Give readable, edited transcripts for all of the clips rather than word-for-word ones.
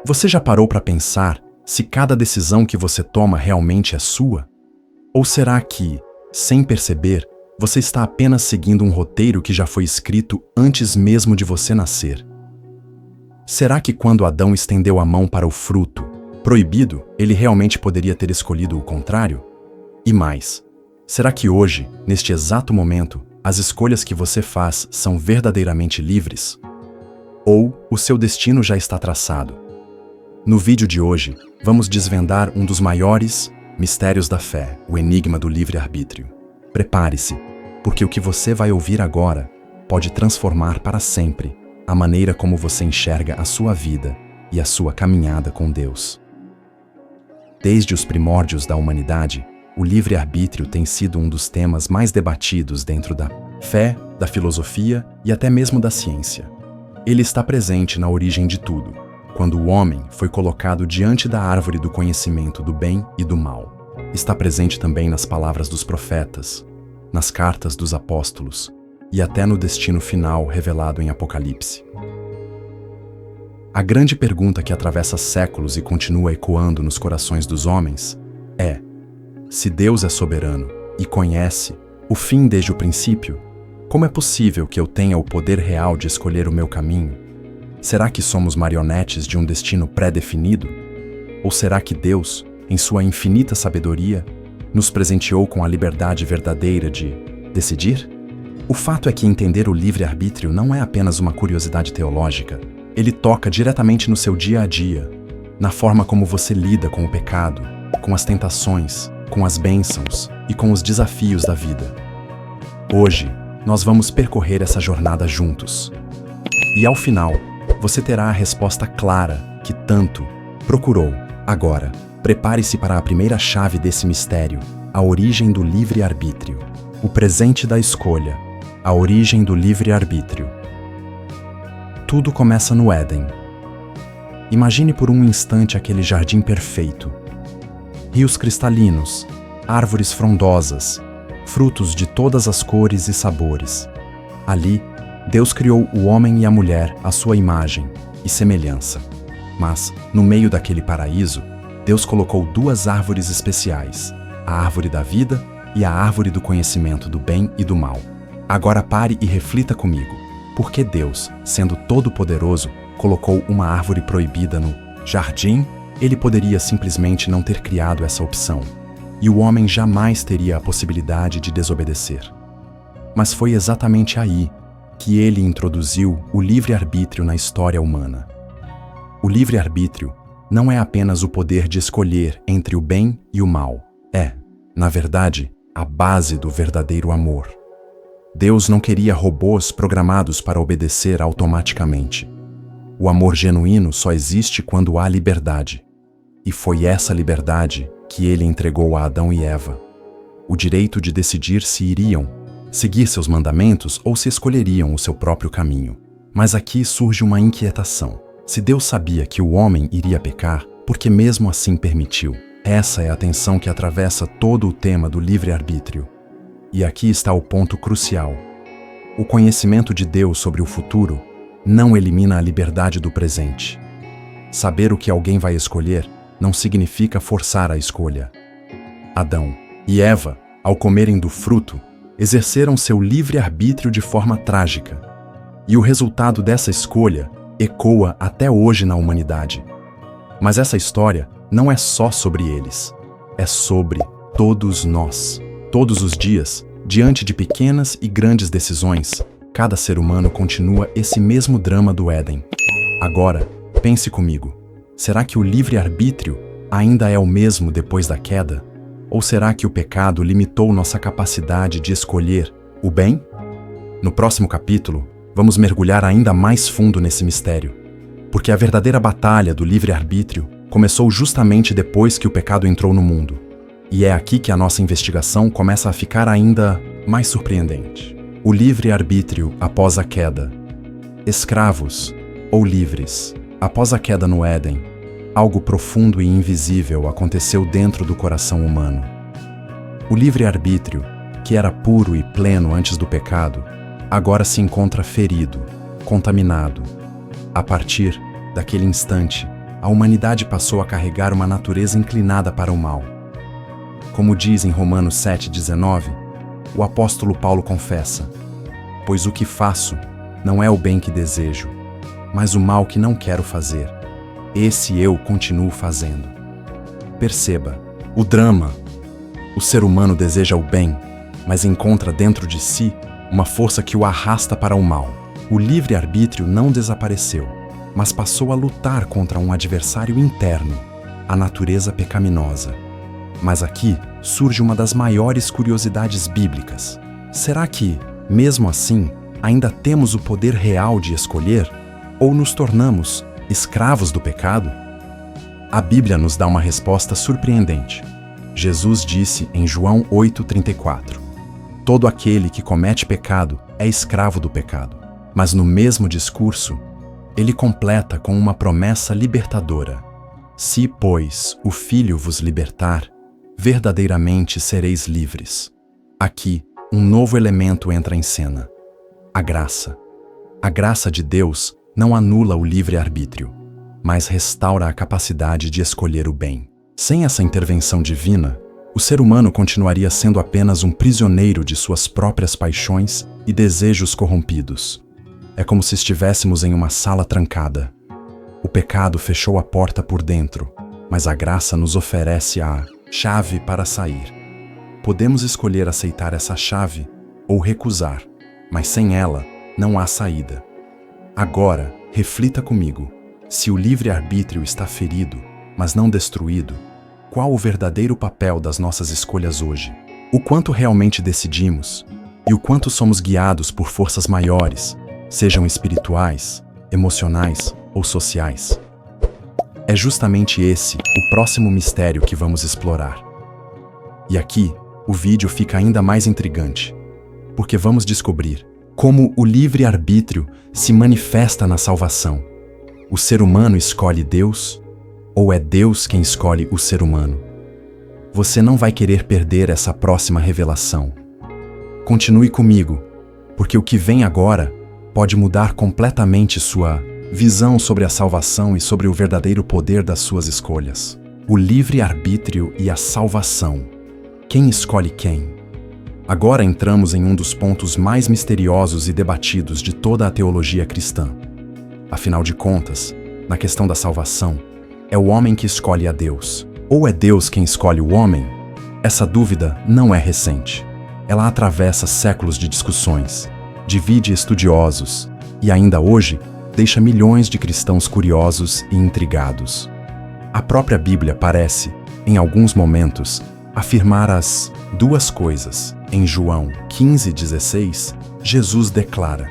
Você já parou para pensar se cada decisão que você toma realmente é sua? Ou será que, sem perceber, você está apenas seguindo um roteiro que já foi escrito antes mesmo de você nascer? Será que quando Adão estendeu a mão para o fruto proibido, ele realmente poderia ter escolhido o contrário? E mais, será que hoje, neste exato momento, as escolhas que você faz são verdadeiramente livres? Ou o seu destino já está traçado? No vídeo de hoje, vamos desvendar um dos maiores mistérios da fé, o enigma do livre-arbítrio. Prepare-se, porque o que você vai ouvir agora pode transformar para sempre a maneira como você enxerga a sua vida e a sua caminhada com Deus. Desde os primórdios da humanidade, o livre-arbítrio tem sido um dos temas mais debatidos dentro da fé, da filosofia e até mesmo da ciência. Ele está presente na origem de tudo, quando o homem foi colocado diante da árvore do conhecimento do bem e do mal. Está presente também nas palavras dos profetas, nas cartas dos apóstolos e até no destino final revelado em Apocalipse. A grande pergunta que atravessa séculos e continua ecoando nos corações dos homens é: se Deus é soberano e conhece o fim desde o princípio, como é possível que eu tenha o poder real de escolher o meu caminho? Será que somos marionetes de um destino pré-definido? Ou será que Deus, em sua infinita sabedoria, nos presenteou com a liberdade verdadeira de decidir? O fato é que entender o livre-arbítrio não é apenas uma curiosidade teológica. Ele toca diretamente no seu dia a dia, na forma como você lida com o pecado, com as tentações, com as bênçãos e com os desafios da vida. Hoje, nós vamos percorrer essa jornada juntos. E ao final, você terá a resposta clara que tanto procurou. Agora, prepare-se para a primeira chave desse mistério, a origem do livre-arbítrio. O presente da escolha, a origem do livre-arbítrio. Tudo começa no Éden. Imagine por um instante aquele jardim perfeito. Rios cristalinos, árvores frondosas, frutos de todas as cores e sabores. Ali, Deus criou o homem e a mulher à sua imagem e semelhança. Mas, no meio daquele paraíso, Deus colocou duas árvores especiais, a árvore da vida e a árvore do conhecimento do bem e do mal. Agora pare e reflita comigo. Por que Deus, sendo todo-poderoso, colocou uma árvore proibida no jardim? Ele poderia simplesmente não ter criado essa opção, e o homem jamais teria a possibilidade de desobedecer. Mas foi exatamente aí que ele introduziu o livre-arbítrio na história humana. O livre-arbítrio não é apenas o poder de escolher entre o bem e o mal. É, na verdade, a base do verdadeiro amor. Deus não queria robôs programados para obedecer automaticamente. O amor genuíno só existe quando há liberdade. E foi essa liberdade que ele entregou a Adão e Eva. O direito de decidir se iriam seguir seus mandamentos ou se escolheriam o seu próprio caminho. Mas aqui surge uma inquietação. Se Deus sabia que o homem iria pecar, por que mesmo assim permitiu? Essa é a tensão que atravessa todo o tema do livre-arbítrio. E aqui está o ponto crucial. O conhecimento de Deus sobre o futuro não elimina a liberdade do presente. Saber o que alguém vai escolher não significa forçar a escolha. Adão e Eva, ao comerem do fruto, exerceram seu livre-arbítrio de forma trágica. E o resultado dessa escolha ecoa até hoje na humanidade. Mas essa história não é só sobre eles. É sobre todos nós. Todos os dias, diante de pequenas e grandes decisões, cada ser humano continua esse mesmo drama do Éden. Agora, pense comigo. Será que o livre-arbítrio ainda é o mesmo depois da queda? Ou será que o pecado limitou nossa capacidade de escolher o bem? No próximo capítulo, vamos mergulhar ainda mais fundo nesse mistério, porque a verdadeira batalha do livre-arbítrio começou justamente depois que o pecado entrou no mundo. E é aqui que a nossa investigação começa a ficar ainda mais surpreendente. O livre-arbítrio após a queda. Escravos ou livres. Após a queda no Éden, algo profundo e invisível aconteceu dentro do coração humano. O livre-arbítrio, que era puro e pleno antes do pecado, agora se encontra ferido, contaminado. A partir daquele instante, a humanidade passou a carregar uma natureza inclinada para o mal. Como diz em Romanos 7,19, o apóstolo Paulo confessa: pois o que faço não é o bem que desejo, mas o mal que não quero fazer, esse eu continuo fazendo. Perceba, o drama. O ser humano deseja o bem, mas encontra dentro de si uma força que o arrasta para o mal. O livre-arbítrio não desapareceu, mas passou a lutar contra um adversário interno, a natureza pecaminosa. Mas aqui surge uma das maiores curiosidades bíblicas. Será que, mesmo assim, ainda temos o poder real de escolher? Ou nos tornamos escravos do pecado? A Bíblia nos dá uma resposta surpreendente. Jesus disse em João 8,34: todo aquele que comete pecado é escravo do pecado. Mas no mesmo discurso, ele completa com uma promessa libertadora: se, pois, o Filho vos libertar, verdadeiramente sereis livres. Aqui, um novo elemento entra em cena: a graça. A graça de Deus não anula o livre-arbítrio, mas restaura a capacidade de escolher o bem. Sem essa intervenção divina, o ser humano continuaria sendo apenas um prisioneiro de suas próprias paixões e desejos corrompidos. É como se estivéssemos em uma sala trancada. O pecado fechou a porta por dentro, mas a graça nos oferece a chave para sair. Podemos escolher aceitar essa chave ou recusar, mas sem ela não há saída. Agora, reflita comigo: se o livre-arbítrio está ferido, mas não destruído, qual o verdadeiro papel das nossas escolhas hoje? O quanto realmente decidimos e o quanto somos guiados por forças maiores, sejam espirituais, emocionais ou sociais? É justamente esse o próximo mistério que vamos explorar. E aqui, o vídeo fica ainda mais intrigante, porque vamos descobrir como o livre-arbítrio se manifesta na salvação. O ser humano escolhe Deus, ou é Deus quem escolhe o ser humano? Você não vai querer perder essa próxima revelação. Continue comigo, porque o que vem agora pode mudar completamente sua visão sobre a salvação e sobre o verdadeiro poder das suas escolhas. O livre-arbítrio e a salvação. Quem escolhe quem? Agora entramos em um dos pontos mais misteriosos e debatidos de toda a teologia cristã. Afinal de contas, na questão da salvação, é o homem que escolhe a Deus, ou é Deus quem escolhe o homem? Essa dúvida não é recente. Ela atravessa séculos de discussões, divide estudiosos e ainda hoje deixa milhões de cristãos curiosos e intrigados. A própria Bíblia parece, em alguns momentos, afirmar as duas coisas. Em João 15,16, Jesus declara: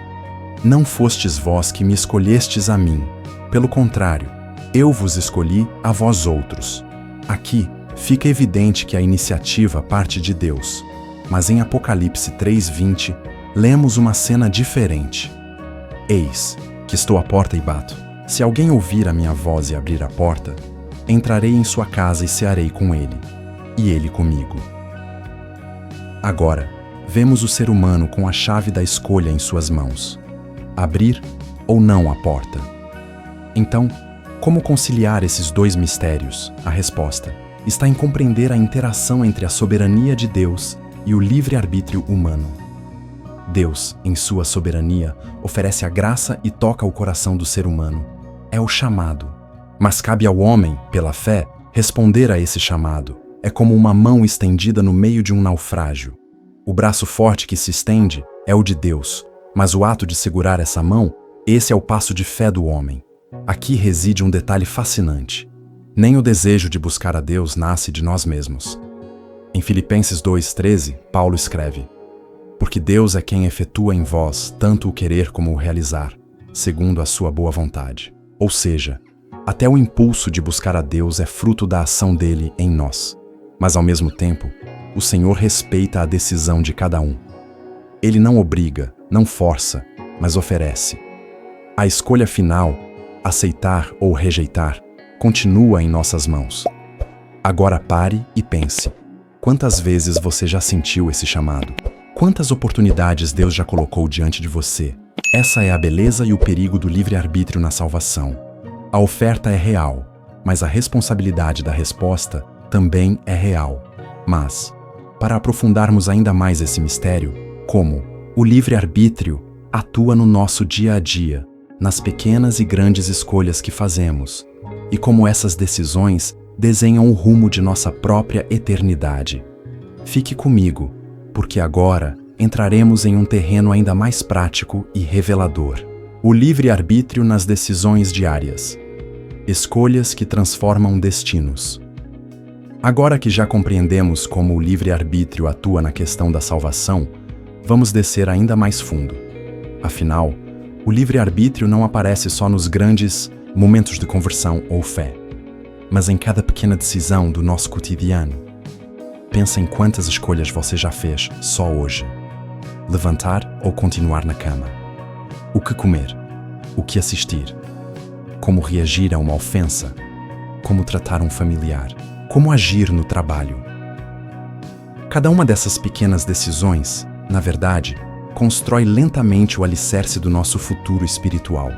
não fostes vós que me escolhestes a mim, pelo contrário, eu vos escolhi a vós outros. Aqui fica evidente que a iniciativa parte de Deus, mas em Apocalipse 3,20, lemos uma cena diferente. Eis que estou à porta e bato. Se alguém ouvir a minha voz e abrir a porta, entrarei em sua casa e cearei com ele, e ele comigo. Agora, vemos o ser humano com a chave da escolha em suas mãos: abrir ou não a porta. Então, como conciliar esses dois mistérios? A resposta está em compreender a interação entre a soberania de Deus e o livre-arbítrio humano. Deus, em sua soberania, oferece a graça e toca o coração do ser humano. É o chamado. Mas cabe ao homem, pela fé, responder a esse chamado. É como uma mão estendida no meio de um naufrágio. O braço forte que se estende é o de Deus, mas o ato de segurar essa mão, esse é o passo de fé do homem. Aqui reside um detalhe fascinante. Nem o desejo de buscar a Deus nasce de nós mesmos. Em Filipenses 2,13, Paulo escreve: porque Deus é quem efetua em vós tanto o querer como o realizar, segundo a sua boa vontade. Ou seja, até o impulso de buscar a Deus é fruto da ação dele em nós. Mas ao mesmo tempo, o Senhor respeita a decisão de cada um. Ele não obriga, não força, mas oferece. A escolha final, aceitar ou rejeitar, continua em nossas mãos. Agora pare e pense. Quantas vezes você já sentiu esse chamado? Quantas oportunidades Deus já colocou diante de você? Essa é a beleza e o perigo do livre-arbítrio na salvação. A oferta é real, mas a responsabilidade da resposta também é real. Mas, para aprofundarmos ainda mais esse mistério, como o livre-arbítrio atua no nosso dia a dia, nas pequenas e grandes escolhas que fazemos, e como essas decisões desenham o rumo de nossa própria eternidade. Fique comigo, porque agora entraremos em um terreno ainda mais prático e revelador. O livre-arbítrio nas decisões diárias. Escolhas que transformam destinos. Agora que já compreendemos como o livre-arbítrio atua na questão da salvação, vamos descer ainda mais fundo. Afinal, o livre-arbítrio não aparece só nos grandes momentos de conversão ou fé, mas em cada pequena decisão do nosso cotidiano. Pensa em quantas escolhas você já fez só hoje. Levantar ou continuar na cama. O que comer? O que assistir? Como reagir a uma ofensa? Como tratar um familiar? Como agir no trabalho? Cada uma dessas pequenas decisões, na verdade, constrói lentamente o alicerce do nosso futuro espiritual.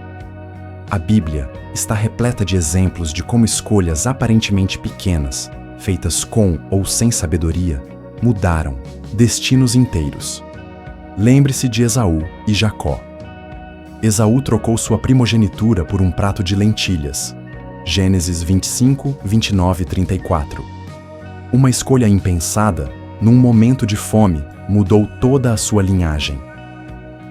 A Bíblia está repleta de exemplos de como escolhas aparentemente pequenas, feitas com ou sem sabedoria, mudaram destinos inteiros. Lembre-se de Esaú e Jacó. Esaú trocou sua primogenitura por um prato de lentilhas. Gênesis 25, 29 e 34. Uma escolha impensada, num momento de fome, mudou toda a sua linhagem.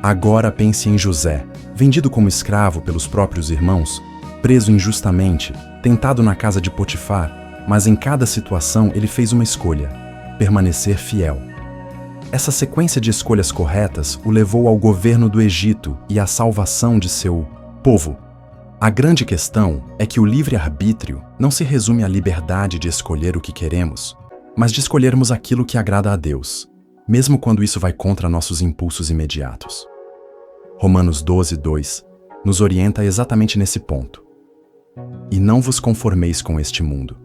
Agora pense em José, vendido como escravo pelos próprios irmãos, preso injustamente, tentado na casa de Potifar, mas em cada situação ele fez uma escolha: permanecer fiel. Essa sequência de escolhas corretas o levou ao governo do Egito e à salvação de seu povo. A grande questão é que o livre-arbítrio não se resume à liberdade de escolher o que queremos, mas de escolhermos aquilo que agrada a Deus, mesmo quando isso vai contra nossos impulsos imediatos. Romanos 12, 2 nos orienta exatamente nesse ponto. E não vos conformeis com este mundo,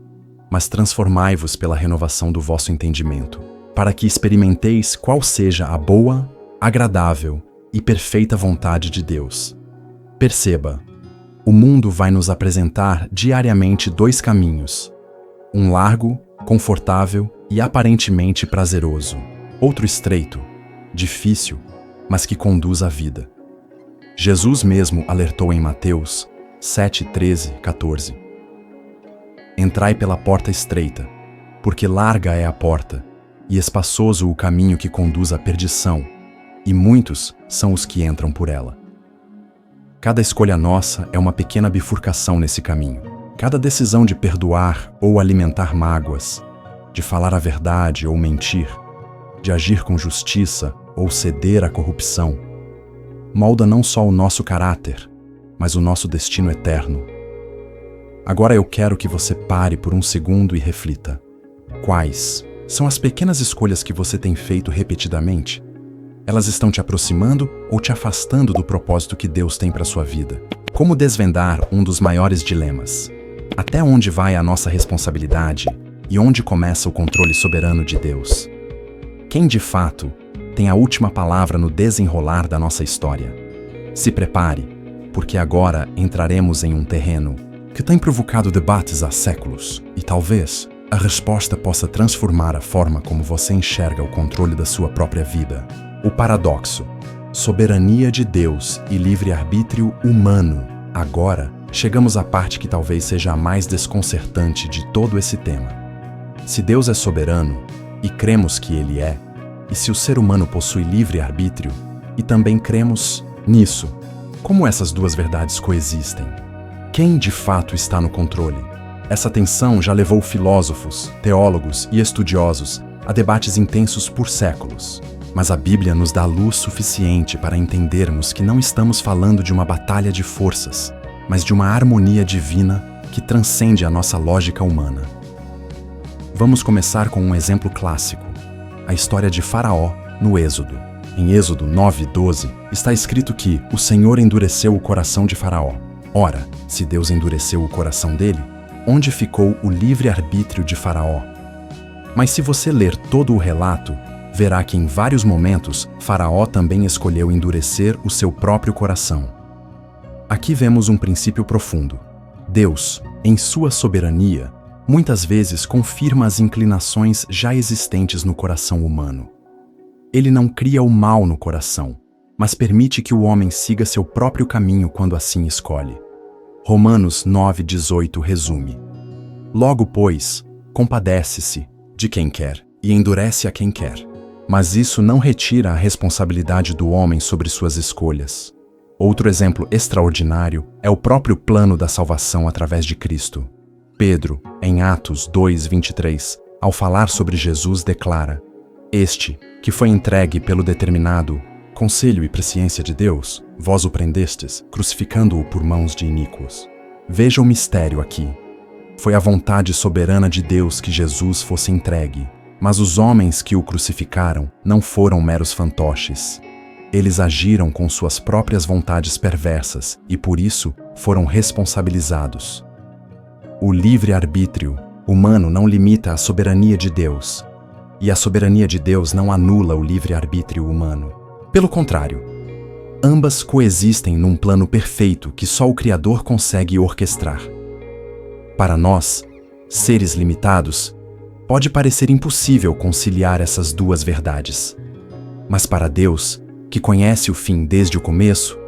mas transformai-vos pela renovação do vosso entendimento, para que experimenteis qual seja a boa, agradável e perfeita vontade de Deus. Perceba, o mundo vai nos apresentar diariamente dois caminhos: um largo, confortável e aparentemente prazeroso, outro estreito, difícil, mas que conduz à vida. Jesus mesmo alertou em Mateus 7, 13, 14. Entrai pela porta estreita, porque larga é a porta, e espaçoso o caminho que conduz à perdição, e muitos são os que entram por ela. Cada escolha nossa é uma pequena bifurcação nesse caminho. Cada decisão de perdoar ou alimentar mágoas, de falar a verdade ou mentir, de agir com justiça ou ceder à corrupção, molda não só o nosso caráter, mas o nosso destino eterno. Agora eu quero que você pare por um segundo e reflita. Quais são as pequenas escolhas que você tem feito repetidamente? Elas estão te aproximando ou te afastando do propósito que Deus tem para sua vida? Como desvendar um dos maiores dilemas? Até onde vai a nossa responsabilidade e onde começa o controle soberano de Deus? Quem de fato tem a última palavra no desenrolar da nossa história? Se prepare, porque agora entraremos em um terreno que tem provocado debates há séculos e talvez a resposta possa transformar a forma como você enxerga o controle da sua própria vida. O paradoxo: soberania de Deus e livre-arbítrio humano. Agora, chegamos à parte que talvez seja a mais desconcertante de todo esse tema. Se Deus é soberano, e cremos que Ele é, e se o ser humano possui livre-arbítrio, e também cremos nisso, como essas duas verdades coexistem? Quem de fato está no controle? Essa tensão já levou filósofos, teólogos e estudiosos a debates intensos por séculos. Mas a Bíblia nos dá luz suficiente para entendermos que não estamos falando de uma batalha de forças, mas de uma harmonia divina que transcende a nossa lógica humana. Vamos começar com um exemplo clássico: a história de Faraó no Êxodo. Em Êxodo 9:12 está escrito que o Senhor endureceu o coração de Faraó. Ora, se Deus endureceu o coração dele, onde ficou o livre-arbítrio de Faraó? Mas se você ler todo o relato, verá que em vários momentos Faraó também escolheu endurecer o seu próprio coração. Aqui vemos um princípio profundo. Deus, em sua soberania, muitas vezes confirma as inclinações já existentes no coração humano. Ele não cria o mal no coração, mas permite que o homem siga seu próprio caminho quando assim escolhe. Romanos 9,18 resume: Logo, pois, compadece-se de quem quer e endurece a quem quer. Mas isso não retira a responsabilidade do homem sobre suas escolhas. Outro exemplo extraordinário é o próprio plano da salvação através de Cristo. Pedro, em Atos 2:23, ao falar sobre Jesus, declara: Este, que foi entregue pelo determinado conselho e presciência de Deus, vós o prendestes, crucificando-o por mãos de iníquos. Veja o mistério aqui. Foi a vontade soberana de Deus que Jesus fosse entregue, mas os homens que o crucificaram não foram meros fantoches. Eles agiram com suas próprias vontades perversas e, por isso, foram responsabilizados. O livre-arbítrio humano não limita a soberania de Deus, e a soberania de Deus não anula o livre-arbítrio humano. Pelo contrário, ambas coexistem num plano perfeito que só o Criador consegue orquestrar. Para nós, seres limitados, pode parecer impossível conciliar essas duas verdades. Mas para Deus, que conhece o fim desde o começo,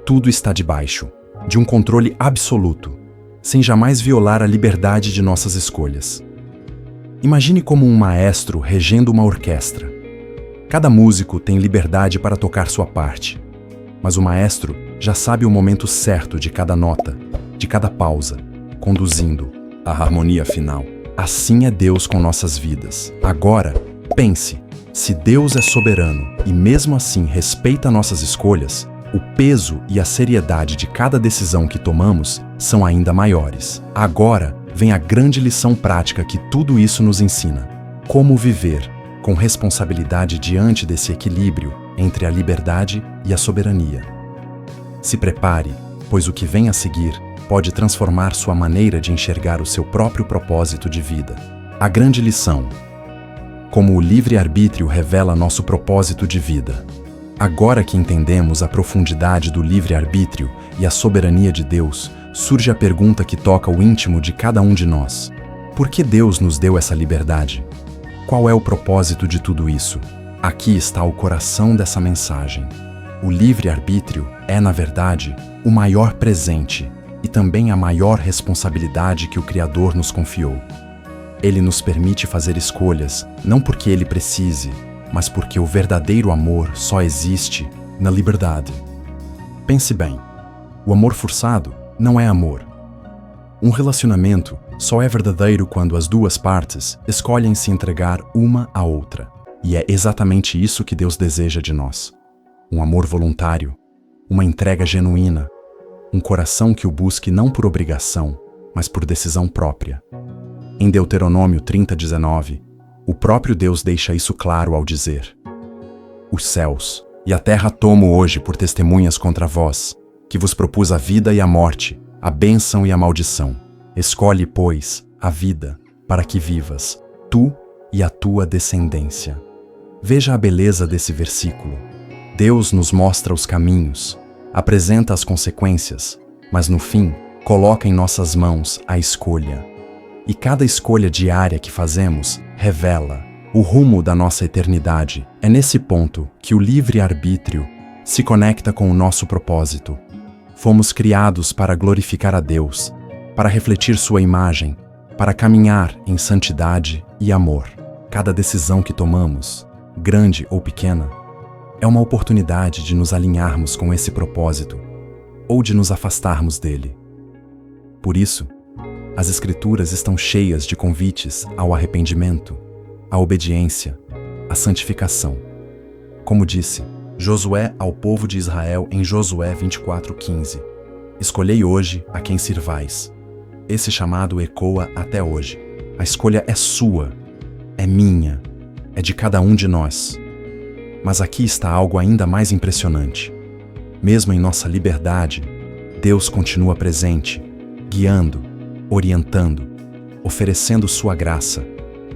tudo está debaixo de um controle absoluto, sem jamais violar a liberdade de nossas escolhas. Imagine como um maestro regendo uma orquestra. Cada músico tem liberdade para tocar sua parte, mas o maestro já sabe o momento certo de cada nota, de cada pausa, conduzindo a harmonia final. Assim é Deus com nossas vidas. Agora, pense, se Deus é soberano e mesmo assim respeita nossas escolhas, o peso e a seriedade de cada decisão que tomamos são ainda maiores. Agora vem a grande lição prática que tudo isso nos ensina: como viver com responsabilidade diante desse equilíbrio entre a liberdade e a soberania. Se prepare, pois o que vem a seguir pode transformar sua maneira de enxergar o seu próprio propósito de vida. A grande lição: como o livre-arbítrio revela nosso propósito de vida. Agora que entendemos a profundidade do livre-arbítrio e a soberania de Deus, surge a pergunta que toca o íntimo de cada um de nós: por que Deus nos deu essa liberdade? Qual é o propósito de tudo isso? Aqui está o coração dessa mensagem. O livre-arbítrio é, na verdade, o maior presente e também a maior responsabilidade que o Criador nos confiou. Ele nos permite fazer escolhas, não porque ele precise, mas porque o verdadeiro amor só existe na liberdade. Pense bem, o amor forçado não é amor. Um relacionamento só é verdadeiro quando as duas partes escolhem se entregar uma à outra. E é exatamente isso que Deus deseja de nós. Um amor voluntário, uma entrega genuína, um coração que o busque não por obrigação, mas por decisão própria. Em Deuteronômio 30:19, o próprio Deus deixa isso claro ao dizer: Os céus e a terra tomo hoje por testemunhas contra vós, que vos propus a vida e a morte, a bênção e a maldição. Escolhe, pois, a vida, para que vivas, tu e a tua descendência. Veja a beleza desse versículo. Deus nos mostra os caminhos, apresenta as consequências, mas no fim, coloca em nossas mãos a escolha. E cada escolha diária que fazemos revela o rumo da nossa eternidade. É nesse ponto que o livre-arbítrio se conecta com o nosso propósito. Fomos criados para glorificar a Deus, para refletir sua imagem, para caminhar em santidade e amor. Cada decisão que tomamos, grande ou pequena, é uma oportunidade de nos alinharmos com esse propósito ou de nos afastarmos dele. Por isso, as Escrituras estão cheias de convites ao arrependimento, à obediência, à santificação. Como disse Josué ao povo de Israel em Josué 24:15: Escolhei hoje a quem sirvais. Esse chamado ecoa até hoje. A escolha é sua, é minha, é de cada um de nós. Mas aqui está algo ainda mais impressionante. Mesmo em nossa liberdade, Deus continua presente, guiando, orientando, oferecendo sua graça,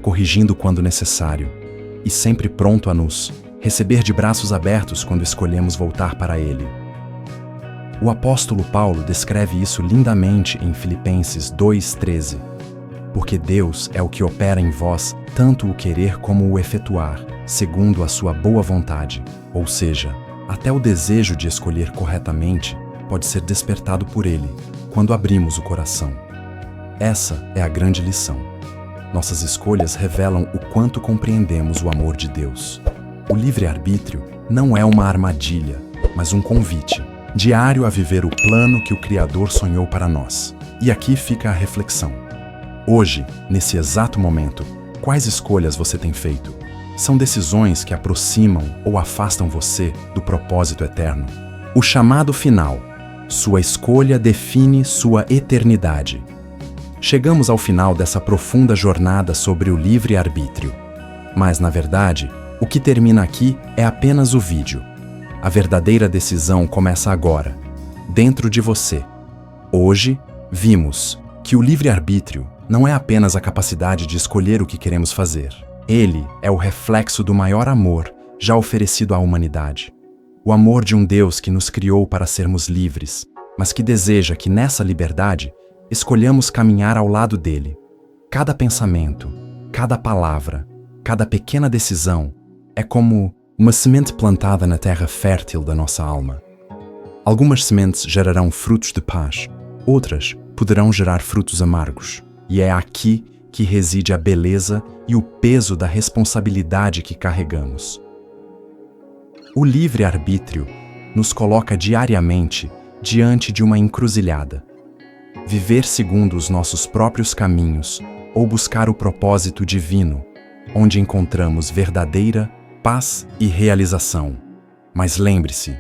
corrigindo quando necessário, e sempre pronto a nos receber de braços abertos quando escolhemos voltar para Ele. O apóstolo Paulo descreve isso lindamente em Filipenses 2,13. Porque Deus é o que opera em vós tanto o querer como o efetuar, segundo a sua boa vontade. Ou seja, até o desejo de escolher corretamente pode ser despertado por Ele, quando abrimos o coração. Essa é a grande lição. Nossas escolhas revelam o quanto compreendemos o amor de Deus. O livre-arbítrio não é uma armadilha, mas um convite diário a viver o plano que o Criador sonhou para nós. E aqui fica a reflexão. Hoje, nesse exato momento, quais escolhas você tem feito? São decisões que aproximam ou afastam você do propósito eterno? O chamado final. Sua escolha define sua eternidade. Chegamos ao final dessa profunda jornada sobre o livre-arbítrio. Mas, na verdade, o que termina aqui é apenas o vídeo. A verdadeira decisão começa agora, dentro de você. Hoje, vimos que o livre-arbítrio não é apenas a capacidade de escolher o que queremos fazer. Ele é o reflexo do maior amor já oferecido à humanidade. O amor de um Deus que nos criou para sermos livres, mas que deseja que nessa liberdade escolhamos caminhar ao lado dele. Cada pensamento, cada palavra, cada pequena decisão é como uma semente plantada na terra fértil da nossa alma. Algumas sementes gerarão frutos de paz, outras poderão gerar frutos amargos. E é aqui que reside a beleza e o peso da responsabilidade que carregamos. O livre-arbítrio nos coloca diariamente diante de uma encruzilhada. Viver segundo os nossos próprios caminhos ou buscar o propósito divino, onde encontramos verdadeira paz e realização. Mas lembre-se,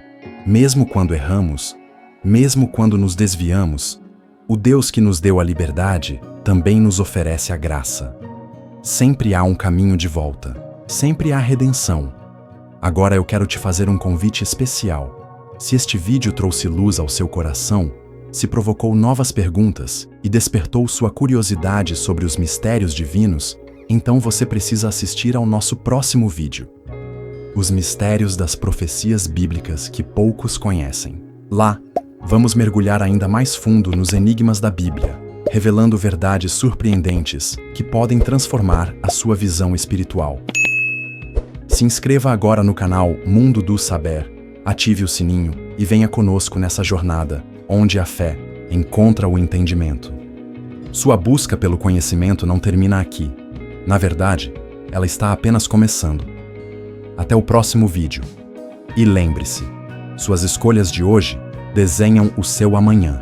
mesmo quando erramos, mesmo quando nos desviamos, o Deus que nos deu a liberdade também nos oferece a graça. Sempre há um caminho de volta, sempre há redenção. Agora eu quero te fazer um convite especial. Se este vídeo trouxe luz ao seu coração, se provocou novas perguntas e despertou sua curiosidade sobre os mistérios divinos, então você precisa assistir ao nosso próximo vídeo. Os mistérios das profecias bíblicas que poucos conhecem. Lá, vamos mergulhar ainda mais fundo nos enigmas da Bíblia, revelando verdades surpreendentes que podem transformar a sua visão espiritual. Se inscreva agora no canal Mundo do Saber, ative o sininho e venha conosco nessa jornada, onde a fé encontra o entendimento. Sua busca pelo conhecimento não termina aqui. Na verdade, ela está apenas começando. Até o próximo vídeo. E lembre-se, suas escolhas de hoje desenham o seu amanhã.